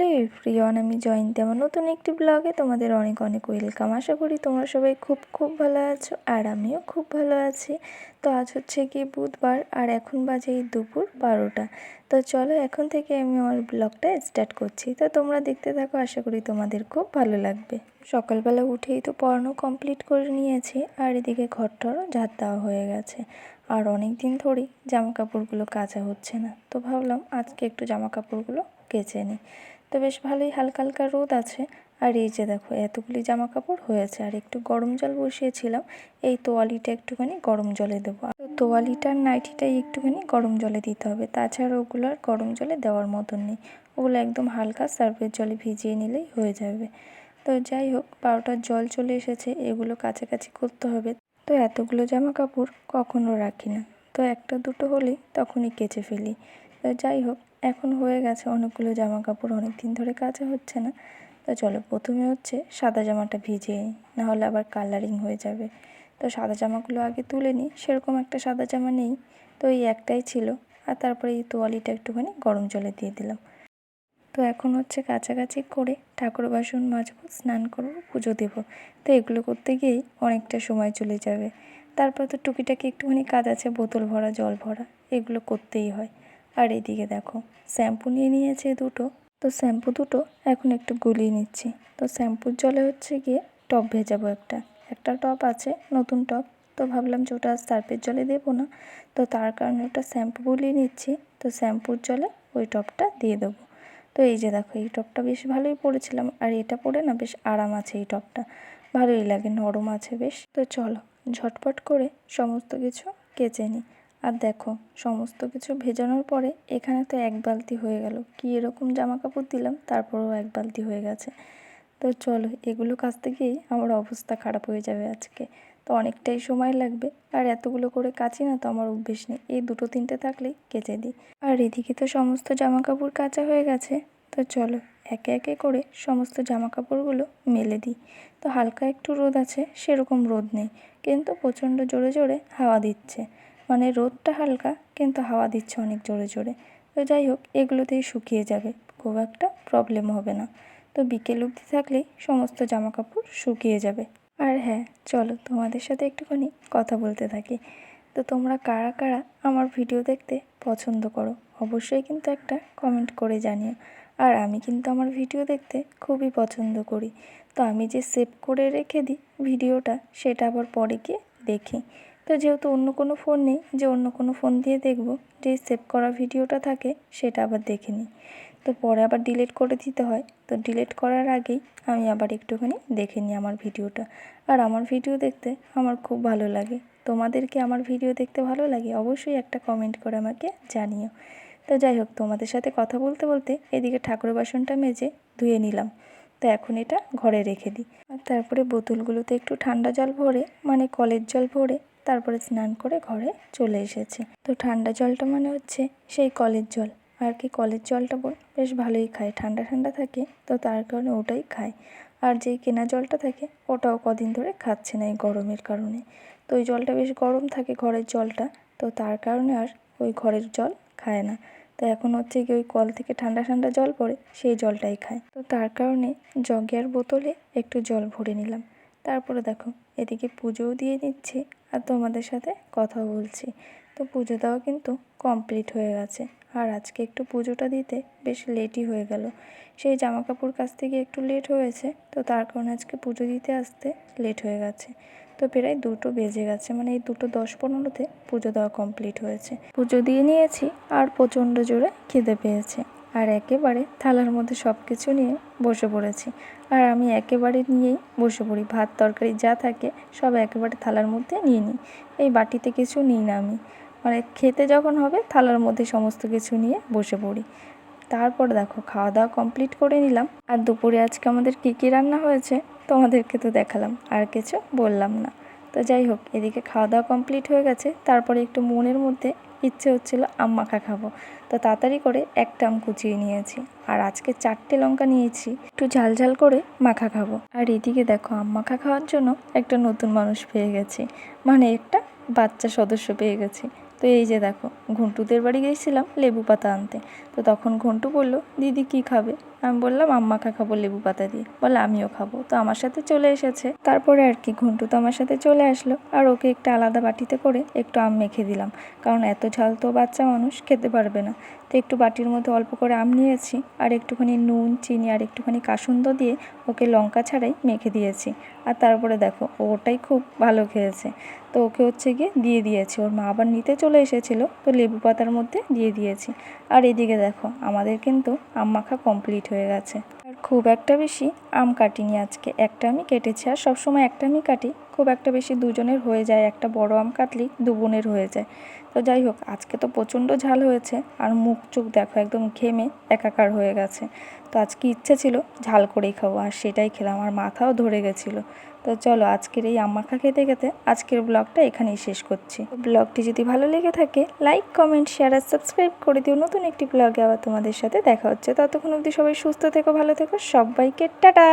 Hello everyone, আমি জয়ন্তী। আমার নতুন একটি ব্লগে তোমাদের অনেক অনেক ওয়েলকাম। আশা করি তোমরা সবাই খুব ভালো আছো, আর আমিও খুব ভালো আছি। তো আজ হচ্ছে কি বুধবার, আর এখন বাজে দুপুর 12টা। তো চলো এখন থেকে আমি আমার ব্লগটা স্টার্ট করছি। তো তোমরা দেখতে থাকো, আশা করি তোমাদের খুব ভালো লাগবে। সকালবেলা উঠেই তো পড়ানো কমপ্লিট করে নিয়েছি, আর এদিকে ঘরটারও ঝাড় দেওয়া হয়ে গেছে। আর অনেক দিন ধরেই জামা কাপড়গুলো কাচা হচ্ছে না, তো ভাবলাম আজকে একটু জামা কাপড়গুলো কেচে নিই। তো বেশ ভালোই হালকা হালকা রোদ আছে। আর এই যে দেখো এতগুলি জামা কাপড় হয়েছে, আর একটু গরম জল বসিয়েছিলাম। এই তোয়ালিটা একটুখানি গরম জলে দেবো, তো তোয়ালিটার নাইটিটাই একটুখানি গরম জলে দিতে হবে, তাছাড়া ওগুলো আর গরম জলে দেওয়ার মতন নেই। ওগুলো একদম হালকা সার্ফের জলে ভিজিয়ে নিলেই হয়ে যাবে। তো যাই হোক, 12টার জল চলে এসেছে, এগুলো কাছাকাছি করতে হবে। তো এতগুলো জামা কাপড় কখনো রাখি না, তো একটা দুটো হলেই তখনই কেচে ফেলি। তো যাই হোক, এখন হয়ে গেছে অনেকগুলো জামা কাপড়, অনেক দিন ধরে কাচা হচ্ছে না। তো চলো প্রথমে হচ্ছে সাদা জামাটা ভিজিয়ে নিই, নাহলে আবার কালারিং হয়ে যাবে। তো সাদা জামাগুলো আগে তুলে নিই, সেরকম একটা সাদা জামা নেই, তো এই একটাই ছিল। আর তারপরে এই তোয়ালিটা একটুখানি গরম জলে দিয়ে দিলাম। তো এখন হচ্ছে কাছাকাছি করে ঠাকুর বাসন মাজবো, স্নান করবো, পুজো দেবো। তো এগুলো করতে গিয়েই অনেকটা সময় চলে যাবে। তারপর তো টুকিটাকি একটুখানি কাজ আছে, বোতল ভরা, জল ভরা, এগুলো করতেই হয়। আর এদিকে দেখো শ্যাম্পু নিয়ে নিয়েছে দুটো, তো শ্যাম্পু দুটো এখন একটু গুলিয়ে নিচ্ছি। তো শ্যাম্পুর জলে হচ্ছে গিয়ে টব ভেজাবো একটা টব আছে, নতুন টব। তো ভাবলাম যে ওটা সার্ফের জলে দেবো না, তো তার কারণে ওটা শ্যাম্পু গুলিয়ে নিচ্ছি। তো শ্যাম্পুর জলে ওই টবটা দিয়ে দেবো। তো এই যে দেখো এই টপটা বেশ ভালোই পরেছিলাম, আর এটা পরে না বেশ আরাম আছে, এই টপটা ভালোই লাগে, নরম আছে বেশ। তো চলো ঝটপট করে সমস্ত কিছু কেচে নিই। আর দেখো সমস্ত কিছু ভেজানোর পরে এখানে তো এক বালতি হয়ে গেল, কি এরকম জামা কাপড় দিলাম তারপরেও এক বালতি হয়ে গেছে। তো চলো এগুলো কাচতে গিয়েই আমার অবস্থা খারাপ হয়ে যাবে আজকে, তো অনেকটাই সময় লাগবে। আর এতগুলো করে কাচি না, তো আমার অভ্যেস নেই, এই দুটো তিনটে থাকলেই কেচে দিই। আর এদিকে তো সমস্ত জামা কাপড় কাচা হয়ে গেছে। তো চলো একে একে করে সমস্ত জামা কাপড়গুলো মেলে দিই। তো হালকা একটু রোদ আছে, সেরকম রোদ নেই, কিন্তু প্রচণ্ড জোরে জোরে হাওয়া দিচ্ছে। মানে রোদটা হালকা, কিন্তু হাওয়া দিচ্ছে অনেক জোরে জোরে। তো যাই হোক, এগুলোতেই শুকিয়ে যাবে, খুব একটা প্রবলেম হবে না। তো বিকেল অবধি থাকলেই সমস্ত জামা কাপড় শুকিয়ে যাবে। আর হ্যাঁ, চলো তোমাদের সাথে একটুখানি কথা বলতে থাকি। তো তোমরা কারা কারা আমার ভিডিও দেখতে পছন্দ করো, অবশ্যই কিন্তু একটা কমেন্ট করে জানিও। আর আমি কিন্তু আমার ভিডিও দেখতে খুবই পছন্দ করি। তো আমি যে সেভ করে রেখে দিই ভিডিওটা, সেটা আবার পরে গিয়ে দেখি। তো যেহেতু অন্য কোনো ফোন নেই যে অন্য কোনো ফোন দিয়ে দেখব, যে সেভ করা ভিডিওটা থাকে সেটা আবার দেখে নিই। তো পরে আবার ডিলিট করে দিতে হয়, তো ডিলিট করার আগেই আমি আবার একটুখানি দেখে নিই আমার ভিডিওটা। আর আমার ভিডিও দেখতে আমার খুব ভালো লাগে। তোমাদেরকে আমার ভিডিও দেখতে ভালো লাগে? অবশ্যই একটা কমেন্ট করে আমাকে জানিও। তো যাই হোক, তোমাদের সাথে কথা বলতে বলতে এদিকে ঠাকুর বাসনটা মেজে ধুয়ে নিলাম। তো এখন এটা ঘরে রেখে দিই। আর তারপরে বোতলগুলোতে একটু ঠান্ডা জল ভরে, মানে কলের জল ভরে, তারপরে স্নান করে ঘরে চলে এসেছি। তো ঠান্ডা জলটা মানে হচ্ছে সেই কলের জল। আর কি কলের জলটা বেশ ভালোই খায়, ঠান্ডা ঠান্ডা থাকে, তো তার কারণে ওটাই খায়। আর যেই কেনা জলটা থাকে ওটাও কদিন ধরে খাচ্ছে না এই গরমের কারণে। তো ওই জলটা বেশ গরম থাকে ঘরের জলটা, তো তার কারণে আর ওই ঘরের জল খায় না। তো এখন হচ্ছে কি ওই কল থেকে ঠান্ডা ঠান্ডা জল পড়ে, সেই জলটাই খায়। তো তার কারণে জগে আর বোতলে একটু জল ভরে নিলাম। তারপরে দেখো এদিকে পুজোও দিয়ে নিচ্ছি, আর তোমাদের সাথে কথাও বলছি। তো পুজো দেওয়া কিন্তু কমপ্লিট হয়ে গেছে। আর আজকে একটু পুজোটা দিতে বেশ লেটই হয়ে গেল, সেই জামা কাপড় কাচতে গিয়ে একটু লেট হয়েছে, তো তার কারণে আজকে পুজো দিতে আসতে লেট হয়ে গেছে। তো প্রায় 2টো বেজে গেছে, মানে এই 2:10-15 পুজো দেওয়া কমপ্লিট হয়েছে। পুজো দিয়ে নিয়েছি, আর প্রচণ্ড জোরে খিদে পেয়েছে, আর একেবারে থালার মধ্যে সব কিছু নিয়ে বসে পড়েছি। আর আমি একেবারে নিয়েই বসে পড়ি, ভাত তরকারি যা থাকে সব একেবারে থালার মধ্যে নিয়ে নিই, এই বাটিতে কিছু নিই না আমি। মানে খেতে যখন হবে থালার মধ্যে সমস্ত কিছু নিয়ে বসে পড়ি। তারপর দেখো খাওয়া দাওয়া কমপ্লিট করে নিলাম। আর দুপুরে আজকে আমাদের কী কী রান্না হয়েছে তোমাদেরকে তো দেখালাম, আর কিছু বললাম না। তো যাই হোক, এদিকে খাওয়া দাওয়া কমপ্লিট হয়ে গেছে, তারপরে একটু মনের মধ্যে ইচ্ছে হচ্ছিলো আম মাখা খাবো। তো তাড়াতাড়ি করে একটা আম কুচিয়ে নিয়েছি, আর আজকে 4টে লঙ্কা নিয়েছি, একটু ঝাল ঝাল করে মাখা খাবো। আর এদিকে দেখো আম মাখা খাওয়ার জন্য একটা নতুন মানুষ পেয়ে গেছি, মানে একটা বাচ্চা সদস্য পেয়ে গেছি। তো এই যে দেখো, ঘন্টুদের বাড়ি গিয়েছিলাম লেবু পাতা আনতে, তো তখন ঘন্টু বলল দিদি কি খাবে, আমি বললাম আম মাখা খাবো লেবু পাতা দিয়ে, বলে আমিও খাবো। তো আমার সাথে চলে এসেছে। তারপরে আর কি ঘন্টু তো আমার সাথে চলে আসলো, আর ওকে একটা আলাদা বাটিতে করে একটু আম মেখে দিলাম, কারণ এত ঝাল তো বাচ্চা মানুষ খেতে পারবে না। তো একটু বাটির মধ্যে অল্প করে আম নিয়েছি, আর একটুখানি নুন, চিনি আর একটুখানি কাসুন্দ দিয়ে ওকে লঙ্কা ছাড়াই মেখে দিয়েছি। আর তারপরে দেখো ওটাই খুব ভালো খেয়েছে। তো ওকে হচ্ছে গিয়ে দিয়ে দিয়েছি, ওর মা আবার নিতে চলে এসেছিলো, তো লেবু পাতার মধ্যে দিয়ে দিয়েছি। আর এদিকে দেখো আমাদের কিন্তু আম মাখা কমপ্লিট হয়ে গেছে। আর খুব একটা বেশি আম কাটিনি আজকে, একটা আমি কেটেছি, আর সবসময় একটা আমি কাটি, খুব একটা বেশি দুজনের হয়ে যায়, একটা বড় আম কাটলেই দু বোনের হয়ে যায়। তো যাই হোক, আজকে তো প্রচণ্ড ঝাল হয়েছে, আর মুখ চোখ দেখো একদম ঘেমে একাকার হয়ে গেছে। তো আজকে ইচ্ছে ছিল ঝাল করেই খাবো, আর সেটাই খেলাম, আর মাথাও ধরে গেছিলো। তো চলো আজকের এই আম মাখা খেতে খেতে আজকের ব্লগটা এখানেই শেষ করছি। ব্লগটি যদি ভালো লেগে থাকে লাইক, কমেন্ট, শেয়ার আর সাবস্ক্রাইব করে দিও। নতুন একটি ব্লগে আবার তোমাদের সাথে দেখা হচ্ছে। ততক্ষণ অবধি সবাই সুস্থ থেকো, ভালো থেকো, সবাইকে টাটা।